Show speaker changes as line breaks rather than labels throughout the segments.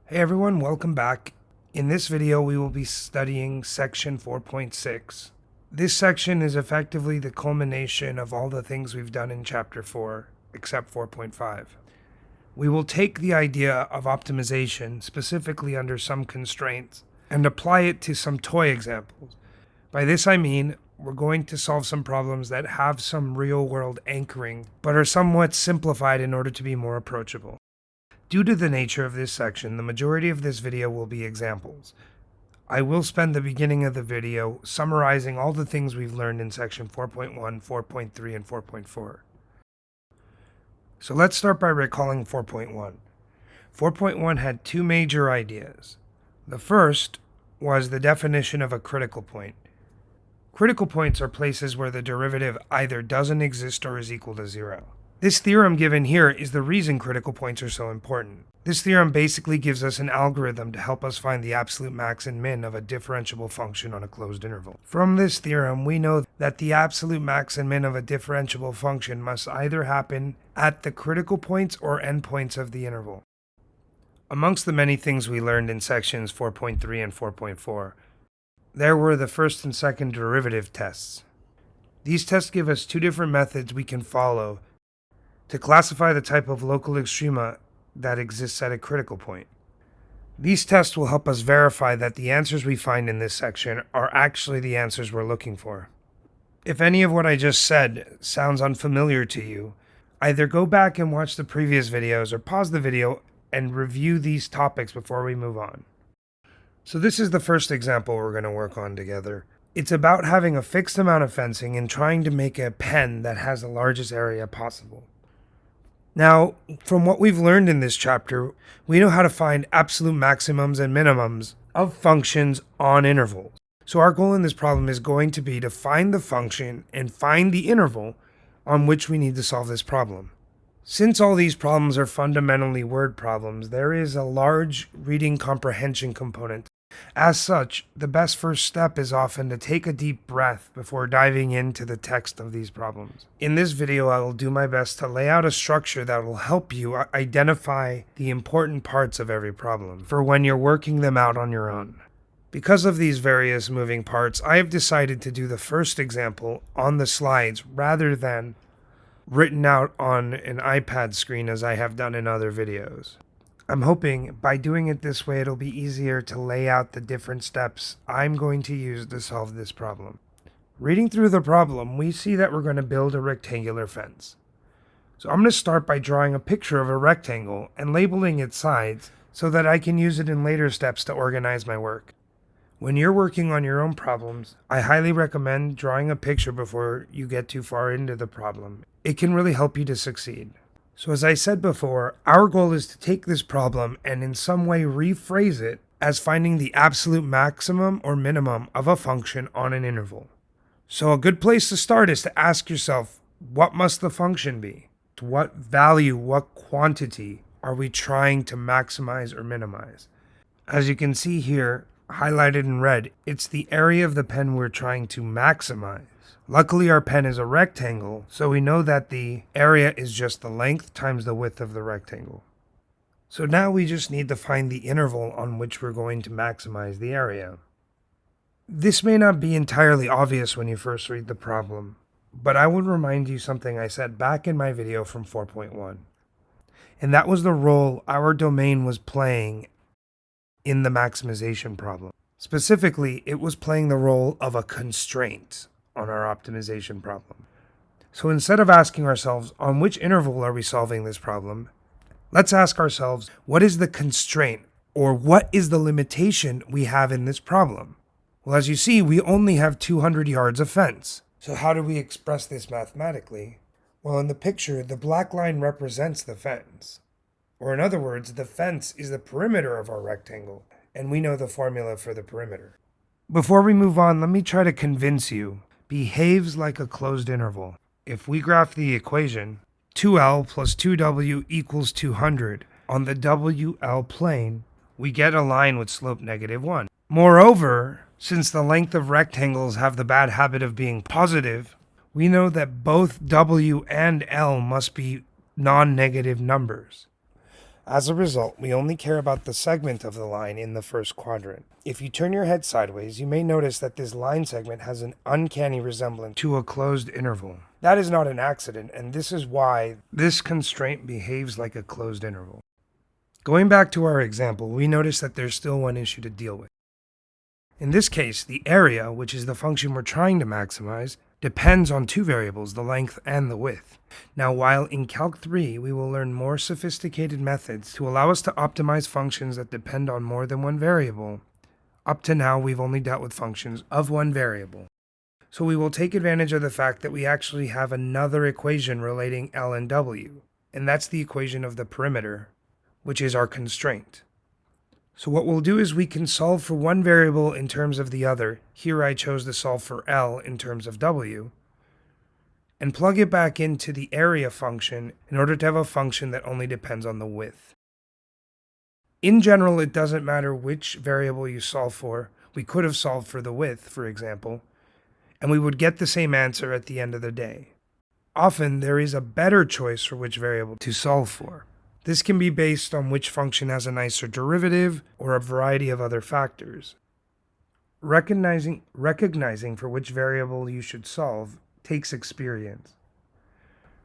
Hey everyone, welcome back. In this video, we will be studying section 4.6. This section is effectively the culmination of all the things we've done in chapter 4, except 4.5. We will take the idea of optimization, specifically under some constraints, and apply it to some toy examples. By this I mean, we're going to solve some problems that have some real-world anchoring, but are somewhat simplified in order to be more approachable. Due to the nature of this section, the majority of this video will be examples. I will spend the beginning of the video summarizing all the things we've learned in section 4.1, 4.3, and 4.4. So let's start by recalling 4.1. 4.1 had two major ideas. The first was the definition of a critical point. Critical points are places where the derivative either doesn't exist or is equal to zero. This theorem given here is the reason critical points are so important. This theorem basically gives us an algorithm to help us find the absolute max and min of a differentiable function on a closed interval. From this theorem, we know that the absolute max and min of a differentiable function must either happen at the critical points or endpoints of the interval. Amongst the many things we learned in sections 4.3 and 4.4, there were the first and second derivative tests. These tests give us two different methods we can follow to classify the type of local extrema that exists at a critical point. These tests will help us verify that the answers we find in this section are actually the answers we're looking for. If any of what I just said sounds unfamiliar to you, either go back and watch the previous videos or pause the video and review these topics before we move on. So this is the first example we're going to work on together. It's about having a fixed amount of fencing and trying to make a pen that has the largest area possible. Now, from what we've learned in this chapter, we know how to find absolute maximums and minimums of functions on intervals. So our goal in this problem is going to be to find the function and find the interval on which we need to solve this problem. Since all these problems are fundamentally word problems, there is a large reading comprehension component. As such, the best first step is often to take a deep breath before diving into the text of these problems. In this video, I will do my best to lay out a structure that will help you identify the important parts of every problem for when you're working them out on your own. Because of these various moving parts, I have decided to do the first example on the slides rather than written out on an iPad screen as I have done in other videos. I'm hoping by doing it this way it'll be easier to lay out the different steps I'm going to use to solve this problem. Reading through the problem, we see that we're going to build a rectangular fence. So I'm going to start by drawing a picture of a rectangle and labeling its sides so that I can use it in later steps to organize my work. When you're working on your own problems, I highly recommend drawing a picture before you get too far into the problem. It can really help you to succeed. So as I said before, our goal is to take this problem and in some way rephrase it as finding the absolute maximum or minimum of a function on an interval. So a good place to start is to ask yourself, what must the function be? To what value, what quantity are we trying to maximize or minimize? As you can see here, highlighted in red, it's the area of the pen we're trying to maximize. Luckily, our pen is a rectangle, so we know that the area is just the length times the width of the rectangle. So now we just need to find the interval on which we're going to maximize the area. This may not be entirely obvious when you first read the problem, but I would remind you something I said back in my video from 4.1. And that was the role our domain was playing in the maximization problem. Specifically, it was playing the role of a constraint on our optimization problem. So instead of asking ourselves, on which interval are we solving this problem, let's ask ourselves, what is the constraint, or what is the limitation we have in this problem? Well, as you see, we only have 200 yards of fence. So how do we express this mathematically? Well, in the picture, the black line represents the fence. Or in other words, the fence is the perimeter of our rectangle, and we know the formula for the perimeter. Before we move on, let me try to convince you. Behaves like a closed interval. If we graph the equation, 2L plus 2W equals 200 on the WL plane, we get a line with slope -1. Moreover, since the length of rectangles have the bad habit of being positive, we know that both W and L must be non-negative numbers. As a result, we only care about the segment of the line in the first quadrant. If you turn your head sideways, you may notice that this line segment has an uncanny resemblance to a closed interval. That is not an accident, and this is why this constraint behaves like a closed interval. Going back to our example, we notice that there's still one issue to deal with. In this case, the area, which is the function we're trying to maximize, depends on two variables, the length and the width. Now, while in Calc 3 we will learn more sophisticated methods to allow us to optimize functions that depend on more than one variable, up to now we've only dealt with functions of one variable. So we will take advantage of the fact that we actually have another equation relating L and W, and that's the equation of the perimeter, which is our constraint. So what we'll do is we can solve for one variable in terms of the other. Here I chose to solve for L in terms of W, and plug it back into the area function in order to have a function that only depends on the width. In general, it doesn't matter which variable you solve for. We could have solved for the width, for example, and we would get the same answer at the end of the day. Often, there is a better choice for which variable to solve for. This can be based on which function has a nicer derivative or a variety of other factors. Recognizing for which variable you should solve takes experience.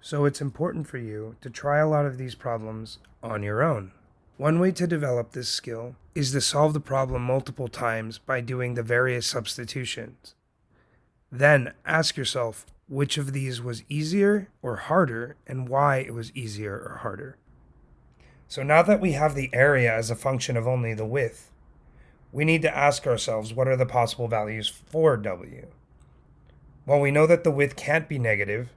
So it's important for you to try a lot of these problems on your own. One way to develop this skill is to solve the problem multiple times by doing the various substitutions. Then ask yourself which of these was easier or harder and why it was easier or harder. So now that we have the area as a function of only the width, we need to ask ourselves what are the possible values for W? Well, we know that the width can't be negative,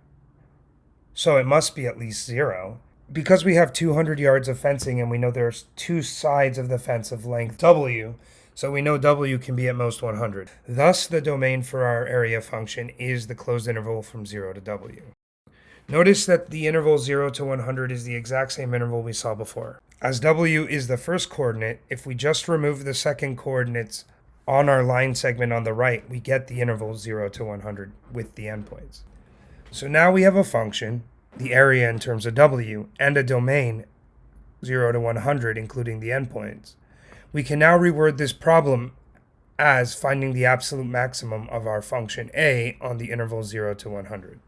so it must be at least 0. Because we have 200 yards of fencing and we know there's two sides of the fence of length W, so we know W can be at most 100. Thus, the domain for our area function is the closed interval from 0 to W. Notice that the interval 0 to 100 is the exact same interval we saw before. As W is the first coordinate, if we just remove the second coordinates on our line segment on the right, we get the interval 0 to 100 with the endpoints. So now we have a function, the area in terms of W, and a domain 0 to 100, including the endpoints. We can now reword this problem as finding the absolute maximum of our function A on the interval 0 to 100.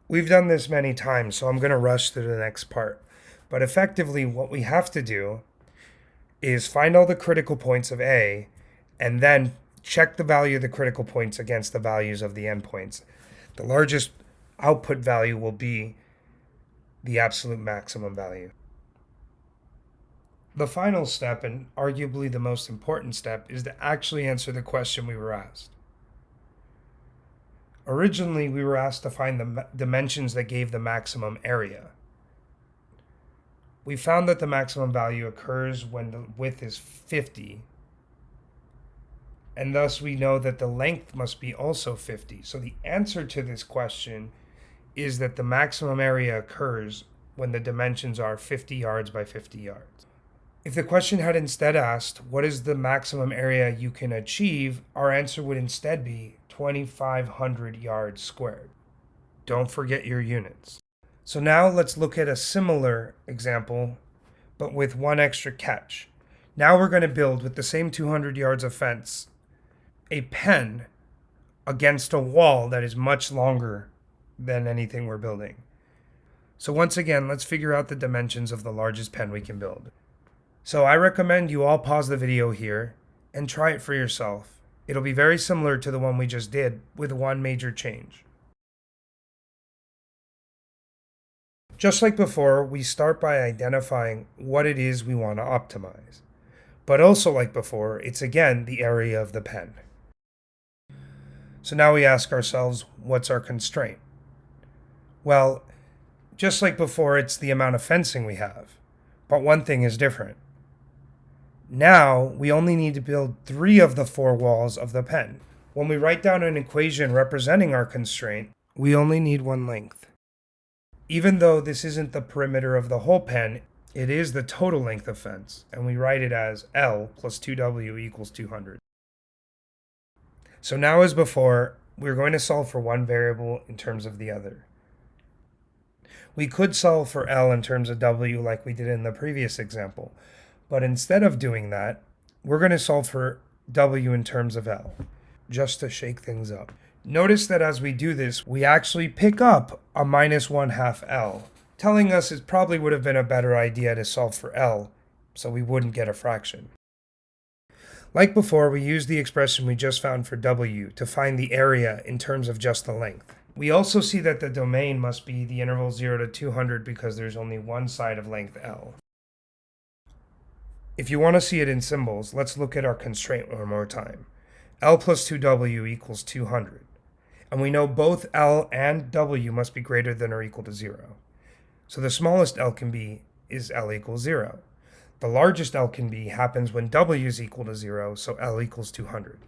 We've done this many times, so I'm going to rush to the next part. But effectively, what we have to do is find all the critical points of A, and then check the value of the critical points against the values of the endpoints. The largest output value will be the absolute maximum value. The final step, and arguably the most important step, is to actually answer the question we were asked. Originally, we were asked to find the dimensions that gave the maximum area. We found that the maximum value occurs when the width is 50, and thus we know that the length must be also 50. So the answer to this question is that the maximum area occurs when the dimensions are 50 yards by 50 yards. If the question had instead asked, what is the maximum area you can achieve, our answer would instead be 2,500 yards squared. Don't forget your units. So now let's look at a similar example, but with one extra catch. Now we're going to build, with the same 200 yards of fence, a pen against a wall that is much longer than anything we're building. So once again, let's figure out the dimensions of the largest pen we can build. So I recommend you all pause the video here and try it for yourself. It'll be very similar to the one we just did, with one major change. Just like before, we start by identifying what it is we want to optimize. But also like before, it's again the area of the pen. So now we ask ourselves, what's our constraint? Well, just like before, it's the amount of fencing we have. But one thing is different. Now, we only need to build 3 of the 4 walls of the pen. When we write down an equation representing our constraint, we only need one length. Even though this isn't the perimeter of the whole pen, it is the total length of fence, and we write it as L plus 2W equals 200. So now, as before, we're going to solve for one variable in terms of the other. We could solve for L in terms of W like we did in the previous example, but instead of doing that, we're going to solve for W in terms of L, just to shake things up. Notice that as we do this, we actually pick up a minus 1/2 L, telling us it probably would have been a better idea to solve for L, so we wouldn't get a fraction. Like before, we use the expression we just found for W to find the area in terms of just the length. We also see that the domain must be the interval 0 to 200 because there's only one side of length L. If you want to see it in symbols, let's look at our constraint one more time. L plus 2W equals 200. And we know both L and W must be greater than or equal to 0. So the smallest L can be is L equals 0. The largest L can be happens when W is equal to 0, so L equals 200.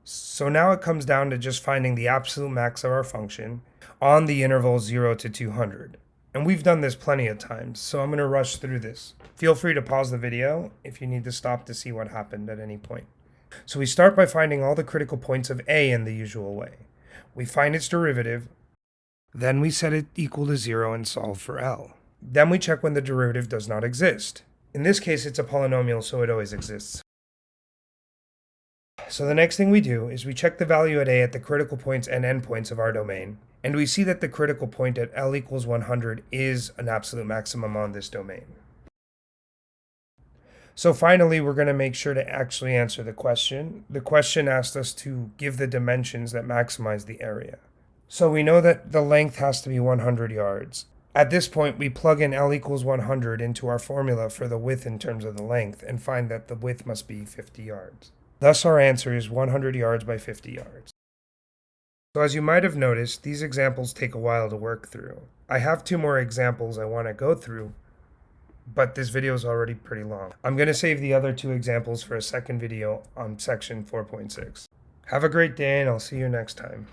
So now it comes down to just finding the absolute max of our function on the interval 0 to 200. And we've done this plenty of times, so I'm going to rush through this. Feel free to pause the video if you need to stop to see what happened at any point. So we start by finding all the critical points of A in the usual way. We find its derivative, then we set it equal to 0 and solve for L. Then we check when the derivative does not exist. In this case, it's a polynomial, so it always exists. So the next thing we do is we check the value at A at the critical points and endpoints of our domain, and we see that the critical point at L equals 100 is an absolute maximum on this domain. So finally, we're going to make sure to actually answer the question. The question asked us to give the dimensions that maximize the area. So we know that the length has to be 100 yards. At this point, we plug in L equals 100 into our formula for the width in terms of the length and find that the width must be 50 yards. Thus, our answer is 100 yards by 50 yards. So as you might have noticed, these examples take a while to work through. I have 2 more examples I want to go through, but this video is already pretty long. I'm going to save the other 2 examples for a second video on section 4.6. Have a great day, and I'll see you next time.